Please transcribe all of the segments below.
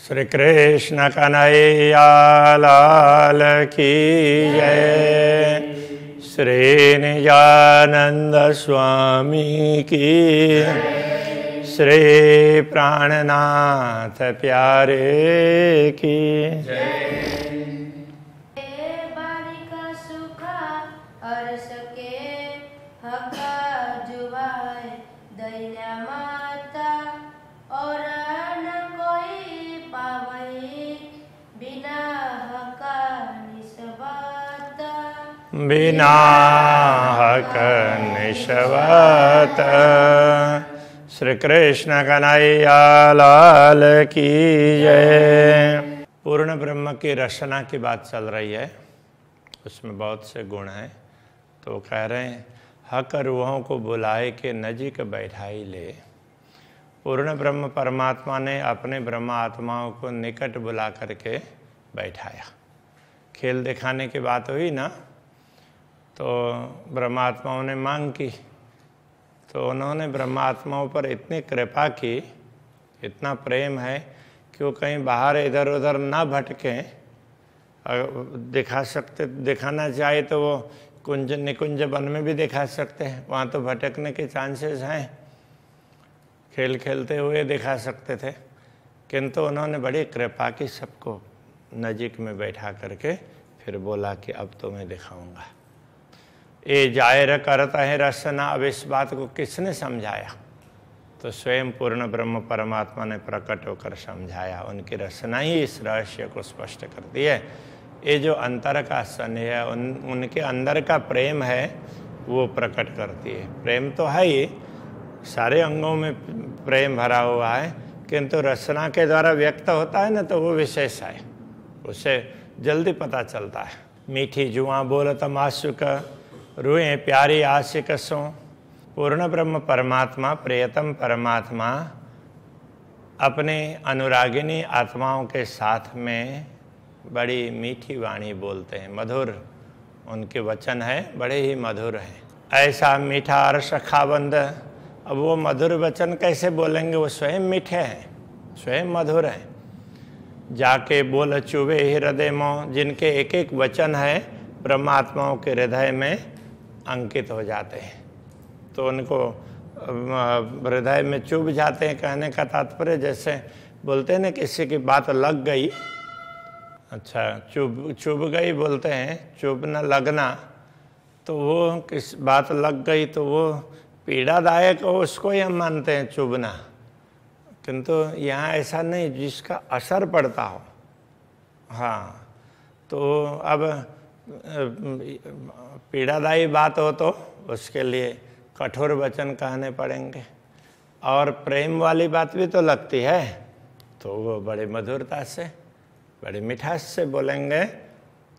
श्री कृष्ण कन्हैया लाल की जय। श्री निजानंद स्वामी की, श्री प्राणनाथ प्यारे की बिना हक निष्वत। श्री कृष्ण कन्हैया लाल की जय। पूर्ण ब्रह्म की रचना की बात चल रही है, उसमें बहुत से गुण हैं। तो कह रहे हैं हक रूहों को बुलाए के नजीक बैठाई ले। पूर्ण ब्रह्म परमात्मा ने अपने ब्रह्म आत्माओं को निकट बुला करके बैठाया। खेल दिखाने की बात हुई ना, तो ब्रह्मात्माओं ने मांग की, तो उन्होंने ब्रह्मात्माओं पर इतनी कृपा की, इतना प्रेम है कि वो कहीं बाहर इधर उधर ना भटकें। दिखाना चाहे तो वो कुंज निकुंज वन में भी दिखा सकते हैं, वहाँ तो भटकने के चांसेस हैं। खेल खेलते हुए दिखा सकते थे, किंतु उन्होंने बड़ी कृपा की, सबको नजीक में बैठा करके फिर बोला कि अब तो मैं दिखाऊंगा। ये जाहिर करता है रचना। अब इस बात को किसने समझाया? तो स्वयं पूर्ण ब्रह्म परमात्मा ने प्रकट होकर समझाया। उनकी रचना ही इस रहस्य को स्पष्ट करती है। ये जो अंतर का स्नेह है, उनके अंदर का प्रेम है, वो प्रकट करती है। प्रेम तो है ही, सारे अंगों में प्रेम भरा हुआ है, किंतु रचना के द्वारा व्यक्त होता है ना, तो वो विशेष है, उसे जल्दी पता चलता है। मीठी जुआ बोलत मासुक, रूहें प्यारी आशिकसों। पूर्ण ब्रह्म परमात्मा, प्रियतम परमात्मा अपने अनुरागिनी आत्माओं के साथ में बड़ी मीठी वाणी बोलते हैं, मधुर उनके वचन है, बड़े ही मधुर हैं। ऐसा मीठा अर्श खाबंद। अब वो मधुर वचन कैसे बोलेंगे? वो स्वयं मीठे हैं, स्वयं मधुर हैं। जाके बोल चुबे हृदय मों, जिनके एक एक वचन है ब्रह्मात्माओं के हृदय में अंकित हो जाते हैं, तो उनको हृदय में चुभ जाते हैं। कहने का तात्पर्य जैसे बोलते हैं ना, किसी की बात लग गई, अच्छा चुभ गई बोलते हैं, चुभ न लगना, तो वो किस बात लग गई तो वो पीड़ादायक हो, उसको ही हम मानते हैं चुभना। किंतु यहाँ ऐसा नहीं, जिसका असर पड़ता हो। हाँ, तो अब पीड़ादायी बात हो तो उसके लिए कठोर वचन कहने पड़ेंगे, और प्रेम वाली बात भी तो लगती है, तो वो बड़े मधुरता से, बड़े मिठास से बोलेंगे,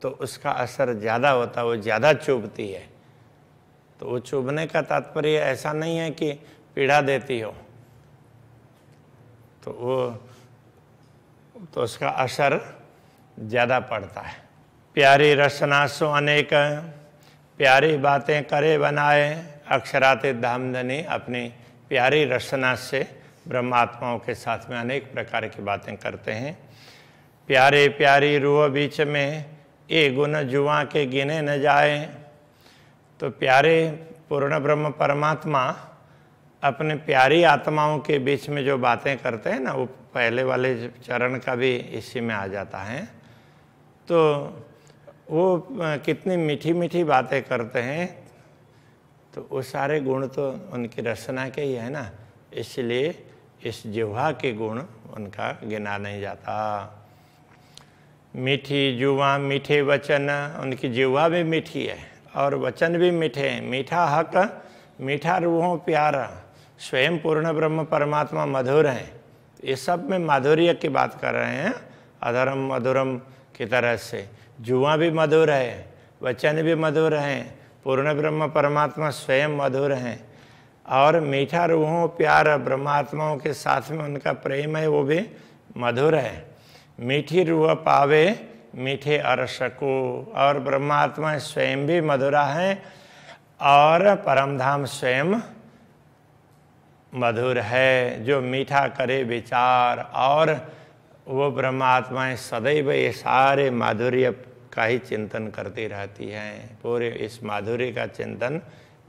तो उसका असर ज़्यादा होता है, वो ज़्यादा चुभती है। तो वो चुभने का तात्पर्य ऐसा नहीं है कि पीड़ा देती हो, तो उसका असर ज़्यादा पड़ता है। प्यारी रचना सो अनेक, प्यारी बातें करे बनाए। अक्षराते धामधनी अपनी प्यारी रचना से ब्रह्मात्माओं के साथ में अनेक प्रकार की बातें करते हैं। प्यारे प्यारी रूह बीच में ये गुण जुआ के गिने न जाए। तो प्यारे पूर्ण ब्रह्म परमात्मा अपने प्यारी आत्माओं के बीच में जो बातें करते हैं ना, वो पहले वाले चरण का भी इसी में आ जाता है। तो वो कितनी मीठी मीठी बातें करते हैं, तो वो सारे गुण तो उनकी रचना के ही है ना, इसलिए इस जिह्वा के गुण उनका गिना नहीं जाता। मीठी जुआ मीठे वचन, उनकी जिह्वा भी मीठी है और वचन भी मीठे हैं। मीठा हक, मीठा रूहों प्यारा। स्वयं पूर्ण ब्रह्म परमात्मा मधुर हैं। ये सब में माधुर्य की बात कर रहे हैं, अधरम मधुरम की तरह से। जुआ भी मधुर है, वचन भी मधुर हैं, पूर्ण ब्रह्म परमात्मा स्वयं मधुर हैं। और मीठा रूहों प्यार, ब्रह्मात्माओं के साथ में उनका प्रेम है, वो भी मधुर है। मीठी रूह पावे मीठे अर्श को, और ब्रह्मात्मा स्वयं भी मधुरा हैं और परमधाम स्वयं मधुर है। जो मीठा करे विचार और वो ब्रह्म आत्माएं सदैव ये सारे माधुर्य का ही चिंतन करती रहती हैं, पूरे इस माधुर्य का चिंतन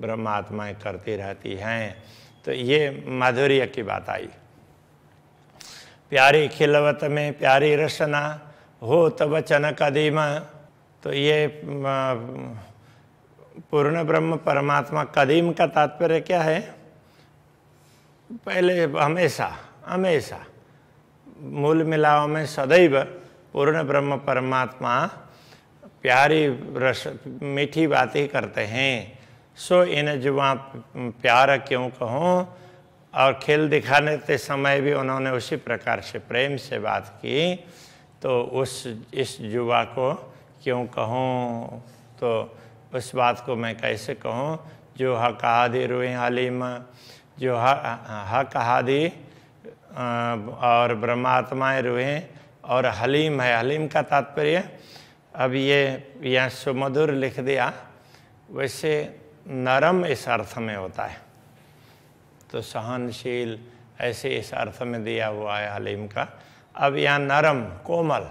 ब्रह्म आत्माएं करती रहती हैं। तो ये माधुर्य की बात आई। प्यारी खिलवत में प्यारी रसना हो तब वचन कदीम। तो ये पूर्ण ब्रह्म परमात्मा, कदीम का तात्पर्य क्या है? पहले, हमेशा हमेशा, मूल मिलाव में सदैव पूर्ण ब्रह्म परमात्मा प्यारी रस मीठी बातें करते हैं। सो इन जुआ प्यार क्यों कहूँ। और खेल दिखाने के समय भी उन्होंने उसी प्रकार से प्रेम से बात की। तो इस जुआ को क्यों कहूँ, तो उस बात को मैं कैसे कहूँ? जो हक हादी रुए हलीम, जो हक हादी और ब्रह्मात्माएँ रुए और हलीम है। हलीम का तात्पर्य, अब ये यहाँ सुमधुर लिख दिया, वैसे नरम इस अर्थ में होता है, तो सहनशील ऐसे इस अर्थ में दिया हुआ है हलीम का। अब यहाँ नरम, कोमल,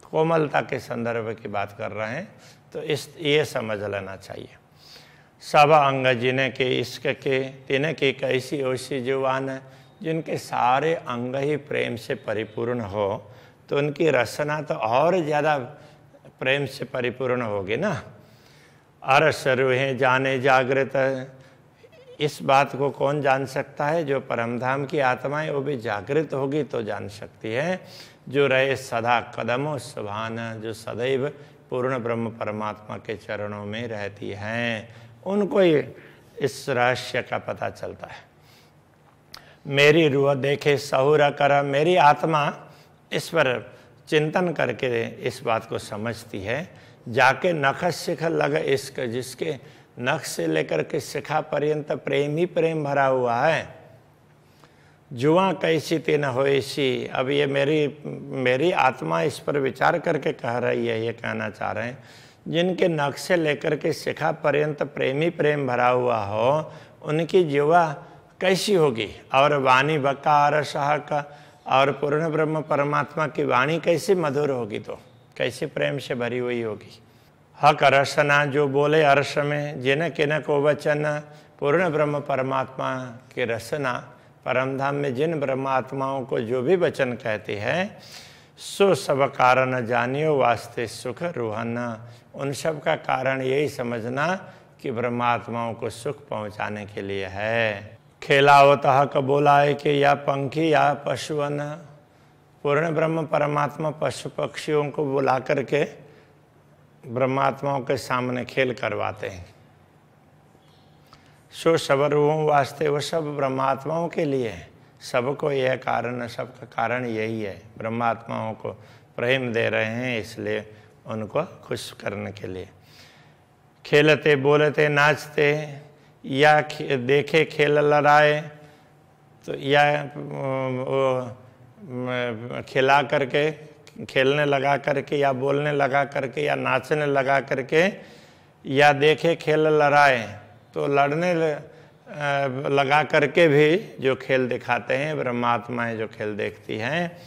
कोमलता के संदर्भ की बात कर रहे हैं, तो ये समझ लेना चाहिए। सब अंग जिन्हें के इश्क के तिन्हें की कैसी ओसी जुबान, जिनके सारे अंग ही प्रेम से परिपूर्ण हो, तो उनकी रचना तो और ज़्यादा प्रेम से परिपूर्ण होगी ना। अरस रूहें जाने जागृत, इस बात को कौन जान सकता है? जो परमधाम की आत्माएं, वो भी जागृत होगी तो जान सकती है। जो रहे सदा कदमों सुभान, जो सदैव पूर्ण ब्रह्म परमात्मा के चरणों में रहती हैं, उनको इस रहस्य का पता चलता है। मेरी रूह देखे सहुरा कर, मेरी आत्मा इस पर चिंतन करके इस बात को समझती है। जाके नख शिख लग इश्क, जिसके नख से लेकर के शिखा पर्यंत प्रेम ही प्रेम भरा हुआ है। जुआ कैसी तीन होइसी, अब ये मेरी आत्मा इस पर विचार करके कह रही है, ये कहना चाह रहे हैं, जिनके नख से लेकर के शिखा पर्यंत प्रेम ही प्रेम भरा हुआ हो, उनकी जुआ कैसी होगी। और वाणी बकार सहक, और पूर्ण ब्रह्म परमात्मा की वाणी कैसी मधुर होगी, तो कैसे प्रेम से भरी हुई होगी। हक रसना, जो बोले अर्श में, जिन किन को वचन, पूर्ण ब्रह्म परमात्मा की रसना, परमधाम में जिन ब्रह्मात्माओं को जो भी वचन कहते हैं, सो सब कारण जानियो वास्ते सुख रूहन, उन सब का कारण यही समझना कि ब्रह्मात्माओं को सुख पहुँचाने के लिए है। खेलावत हक बोलाए कि या पंखी या पशुअन, पूर्ण ब्रह्म परमात्मा पशु पक्षियों को बुला करके ब्रह्मात्माओं के सामने खेल करवाते हैं। सो सब रूहों वास्ते, वो सब ब्रह्मात्माओं के लिए है। सबको यह कारण, सबका कारण यही है, ब्रह्मात्माओं को प्रेम दे रहे हैं, इसलिए उनको खुश करने के लिए। खेलते बोलते नाचते, या देखे खेल लड़ाए, तो या खिला करके, खेलने लगा करके, या बोलने लगा करके, या नाचने लगा करके, या देखे खेल लड़ाए, तो लड़ने लगा करके भी जो खेल दिखाते हैं, ब्रह्मात्माएं जो खेल देखती हैं,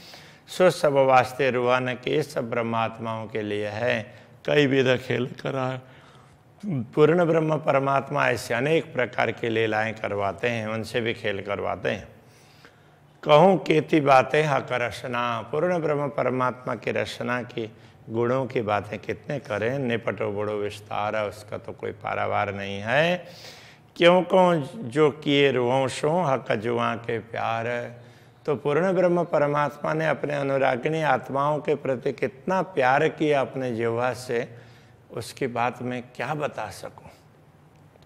सो सब वास्ते रूहान के, सब ब्रह्मात्माओं के लिए है। कई विध खेल करा, पूर्ण ब्रह्म परमात्मा ऐसे अनेक प्रकार की लीलाएं करवाते हैं, उनसे भी खेल करवाते हैं। कहूँ केती बातें हक रचना, पूर्ण ब्रह्म परमात्मा की रचना की गुणों की बातें कितने करें, निपटो बड़ो विस्तार, उसका तो कोई पारावार नहीं है। क्यों को जो किए रुवंशों हक जुआ के प्यार, तो पूर्ण ब्रह्म परमात्मा ने अपने अनुरागिणी आत्माओं के प्रति कितना प्यार किया अपने जिह्वा से, उसकी बात मैं क्या बता सकूं,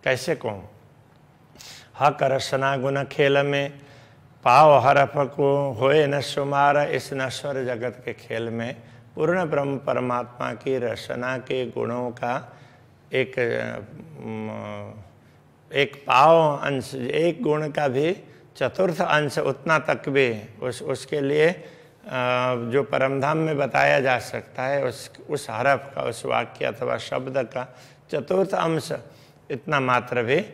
कैसे कहूँ। हक रचना गुण खेल में, पाव हरफ को होए न शुमार, इस नश्वर जगत के खेल में पूर्ण ब्रह्म परमात्मा की रचना के गुणों का एक पाव अंश, एक गुण का भी चतुर्थ अंश उतना तक भी उसके लिए जो परमधाम में बताया जा सकता है, उस हरफ का, उस वाक्य अथवा शब्द का चतुर्थ अंश इतना मात्र भी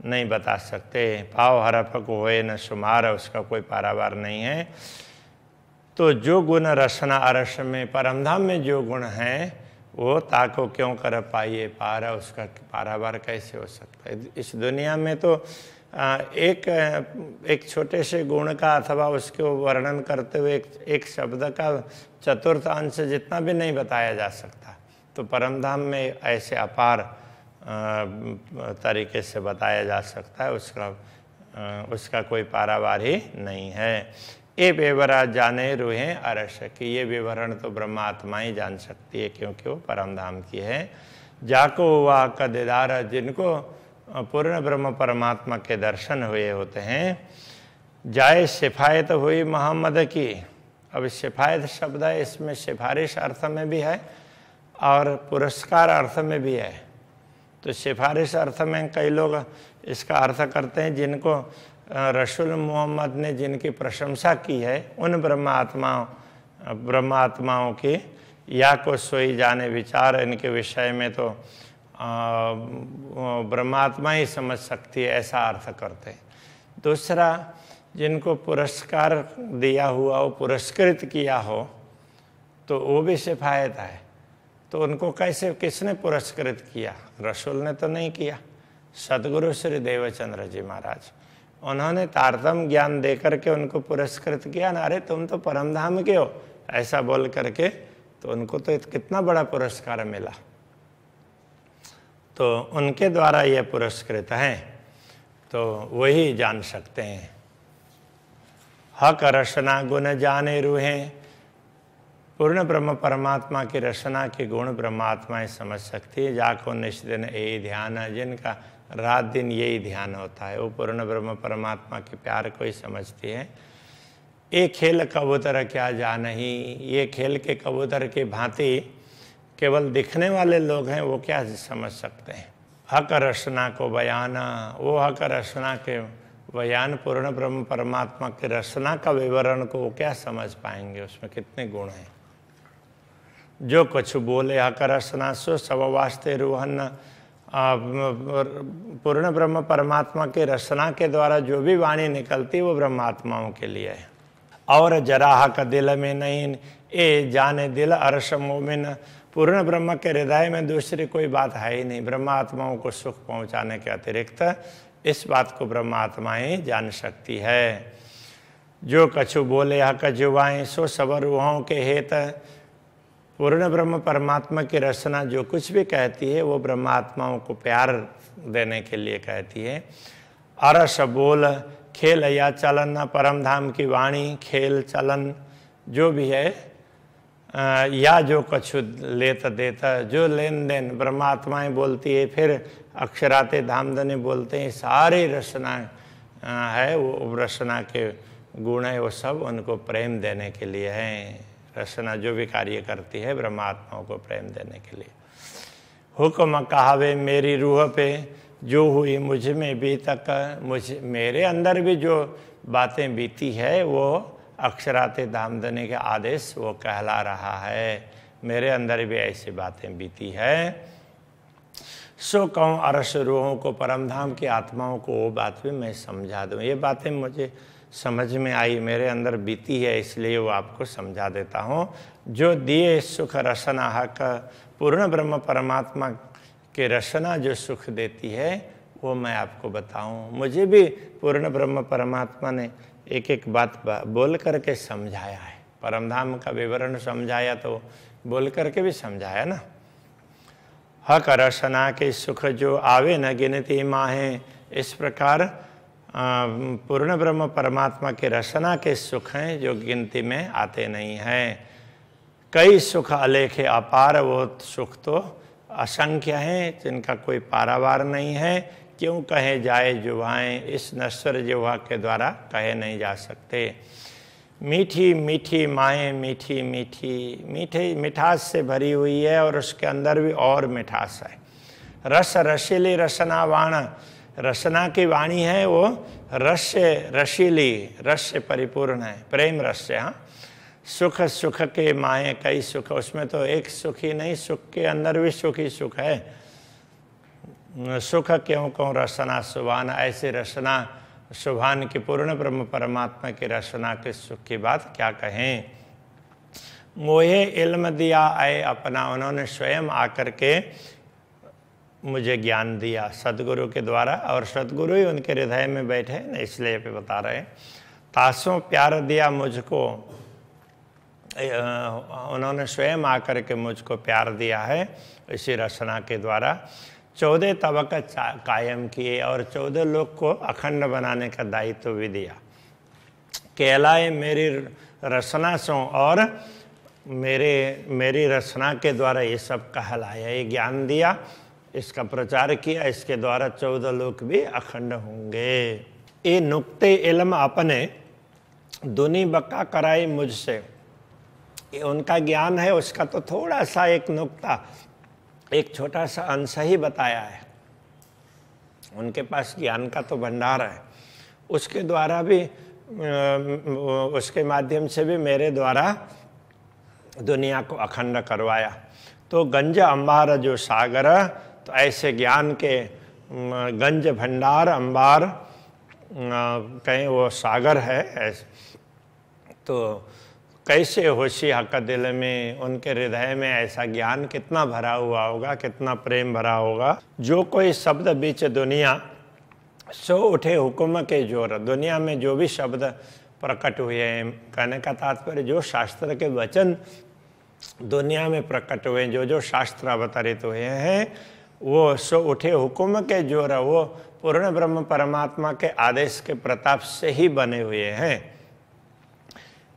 नहीं बता सकते। पाव हरफ को होए न शुमार, उसका कोई पारावार नहीं है। तो जो गुण रसना अरस में, परमधाम में जो गुण हैं वो ताको क्यों कर पाइए पारा, उसका पारावार कैसे हो सकता है। इस दुनिया में तो एक छोटे से गुण का अथवा उसको वर्णन करते हुए एक शब्द का चतुर्थ अंश जितना भी नहीं बताया जा सकता, तो परमधाम में ऐसे अपार तरीके से बताया जा सकता है, उसका कोई पारावार ही नहीं है। ये बेवरा जाने रूहें अरस की, ये विवरण तो ब्रह्मात्मा ही जान सकती है क्योंकि वो परमधाम की है। जाको हुआ का दीदार, जिनको पूर्ण ब्रह्म परमात्मा के दर्शन हुए होते हैं। जाए सिफायत हुई मोहम्मद की। अब सिफायत शब्द है, इसमें सिफारिश अर्थ में भी है और पुरस्कार अर्थ में भी है। तो सिफारिश अर्थ में कई लोग इसका अर्थ करते हैं जिनको रसूल मोहम्मद ने जिनकी प्रशंसा की है उन ब्रह्मात्माओं की, या को सोई जाने विचार, इनके विषय में तो ब्रह्मात्मा ही समझ सकती है, ऐसा अर्थ करते हैं। दूसरा, जिनको पुरस्कार दिया हुआ हो, पुरस्कृत किया हो, तो वो भी सिफायत है। तो उनको कैसे, किसने पुरस्कृत किया? रसूल ने तो नहीं किया, सदगुरु श्री देवचंद्र जी महाराज, उन्होंने तारतम्य ज्ञान दे करके उनको पुरस्कृत किया ना। अरे तुम तो परमधाम के हो, ऐसा बोल करके, तो उनको तो कितना बड़ा पुरस्कार मिला। तो उनके द्वारा ये पुरस्कृत हैं, तो वही जान सकते हैं। हक रसना गुण जाने रूहें, पूर्ण ब्रह्म परमात्मा की रचना के गुण ब्रह्मात्माएं समझ सकती है। जाको निष्दिन यही ध्यान है, जिनका रात दिन यही ध्यान होता है, वो पूर्ण ब्रह्म परमात्मा के प्यार को ही समझती है। एक खेल कबूतर क्या जानही, ये खेल के कबूतर की भांति केवल दिखने वाले लोग हैं, वो क्या समझ सकते हैं। हक रचना को बयाना, वो हक रचना के बयान, पूर्ण ब्रह्म परमात्मा की रचना का विवरण को वो क्या समझ पाएंगे, उसमें कितने गुण हैं। जो कुछ बोले हक रचना सो सब वास्ते रूहन, पूर्ण ब्रह्म परमात्मा की रचना के द्वारा जो भी वाणी निकलती वो ब्रह्मात्माओं के लिए है। और जरा हक दिल में नहीं, ए जाने दिल अरश मोमिन, पूर्ण ब्रह्म के हृदय में दूसरी कोई बात है ही नहीं। ब्रह्मात्माओं को सुख पहुंचाने के अतिरिक्त इस बात को ब्रह्मात्मा ही जान सकती है। जो कछु बोले हक जुबाएं सो सब रूहों के हेत, पूर्ण ब्रह्म परमात्मा की रचना जो कुछ भी कहती है वो ब्रह्मात्माओं को प्यार देने के लिए कहती है। अरस बोल खेल या चलन, परमधाम की वाणी, खेल चलन जो भी है, या जो कछु लेता देता, जो लेन देन ब्रह्मात्माएं बोलती है, फिर अक्षराते धामधनी बोलते हैं, सारी रचना है वो रचना के गुण है, वो सब उनको प्रेम देने के लिए हैं। रचना जो भी कार्य करती है ब्रह्मात्माओं को प्रेम देने के लिए। हुक्म कहावे मेरी रूह पे, जो हुई मुझ में भी तक, मेरे अंदर भी जो बातें बीती है वो अक्षराते धामधनी के आदेश वो कहला रहा है। मेरे अंदर भी ऐसी बातें बीती है। सो कहूँ अरस रूहों को, परमधाम की आत्माओं को वो बात भी मैं समझा दूँ। ये बातें मुझे समझ में आई, मेरे अंदर बीती है, इसलिए वो आपको समझा देता हूँ। जो दिए सुख रसना हक, पूर्ण ब्रह्म परमात्मा की रचना जो सुख देती है वो मैं आपको बताऊँ। मुझे भी पूर्ण ब्रह्म परमात्मा ने एक एक बात बोल करके समझाया है। परमधाम का विवरण समझाया तो बोल करके भी समझाया ना। हक रचना के सुख जो आवे न गिनती माहें, इस प्रकार पूर्ण ब्रह्म परमात्मा के रचना के सुख हैं जो गिनती में आते नहीं हैं। कई सुख अलेखे अपार, वो सुख तो असंख्य हैं जिनका कोई पारावार नहीं है। क्यों कहे जाए जुबाएं, इस नश्वर जिह्वा के द्वारा कहे नहीं जा सकते। मीठी मीठी माएँ, मीठी मीठी, मीठे मिठास से भरी हुई है और उसके अंदर भी और मिठास है। रस रसीली रसना वाण, रसना की वाणी है वो रस रसीली, रस से परिपूर्ण है, प्रेम रस से। हाँ, सुख सुख के माए कई सुख, उसमें तो एक सुख ही नहीं, सुख के अंदर भी सुख ही सुख है। सुख क्यों कहूँ रसना सुभान, ऐसे रसना सुभान की पूर्ण ब्रह्म परमात्मा की रचना के सुख की बात क्या कहें। मोहे इल्म दिया आए अपना, उन्होंने स्वयं आकर के मुझे ज्ञान दिया सदगुरु के द्वारा, और सदगुरु ही उनके हृदय में बैठे न, इसलिए पे बता रहे हैं। तासों प्यार दिया मुझको, उन्होंने स्वयं आकर के मुझको प्यार दिया है इसी रचना के द्वारा। 14 तबक कायम किए और 14 लोक को अखंड बनाने का दायित्व भी दिया। कहलाए मेरी रचना सो, और मेरी रचना के द्वारा ये सब कहलाया, ये ज्ञान दिया, इसका प्रचार किया, इसके द्वारा 14 लोक भी अखंड होंगे। ये नुक्ते इल्म अपने दुनी बका कराई मुझसे, ये उनका ज्ञान है, उसका तो थोड़ा सा एक नुक्ता, एक छोटा सा अंश ही बताया है। उनके पास ज्ञान का तो भंडार है, उसके द्वारा भी, उसके माध्यम से भी मेरे द्वारा दुनिया को अखंड करवाया। तो गंज अंबार जो सागर, तो ऐसे ज्ञान के गंज भंडार, अंबार कहीं वो सागर है। तो कैसे होशिया का दिल में, उनके हृदय में ऐसा ज्ञान कितना भरा हुआ होगा, कितना प्रेम भरा होगा। जो कोई शब्द बीच दुनिया सो उठे हुक्म के जोर, दुनिया में जो भी शब्द प्रकट हुए हैं, कहने का तात्पर्य जो शास्त्र के वचन दुनिया में प्रकट हुए, जो शास्त्र अवतरित हुए हैं, वो सो उठे हुक्म के जोर, वो पूर्ण ब्रह्म परमात्मा के आदेश के प्रताप से ही बने हुए हैं।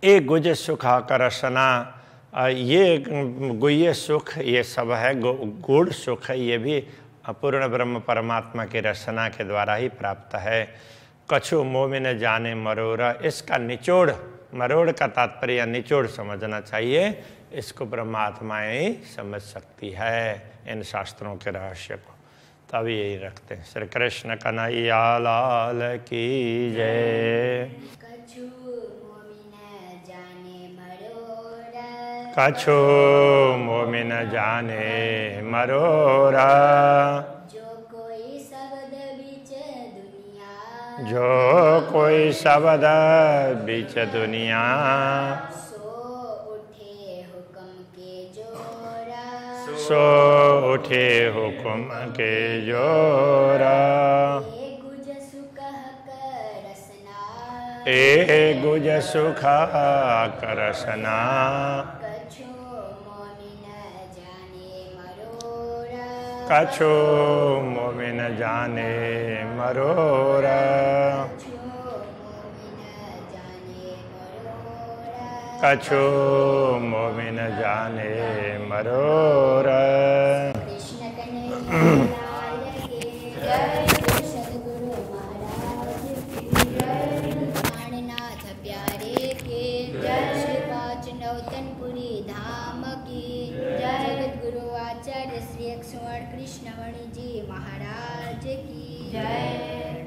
ए गुज सुख करसना, ये गुह्य सुख ये सब है, गूढ़ सुख है, ये भी पूर्ण ब्रह्म परमात्मा की रचना के द्वारा ही प्राप्त है। कछु मोमिन जाने मरोरा, इसका निचोड़, मरोड़ का तात्पर्य निचोड़ समझना चाहिए, इसको ब्रह्मात्माएं ही समझ सकती है इन शास्त्रों के रहस्य को। तब यही रखते हैं। श्री कृष्ण कन्हैया लाल की जय। कछु मोमिन जाने मरोरा, जो कोई शब्द बीच दुनिया, सो उठे हुक्म के जोरा। ए गुज सुख करसना, कछु मोमिन जाने मरोरा, कछु मोमिन जाने मरोरा। कृष्ण कन्हैया लाल की जय, सद्गुरु महाराज की जय, प्राणनाथ प्यारे के जय, श्री पाँच नौतनपुरी धाम की जय, जगतगुरु आचार्य श्री स्वर्ण कृष्णमणि जी महाराज की जय।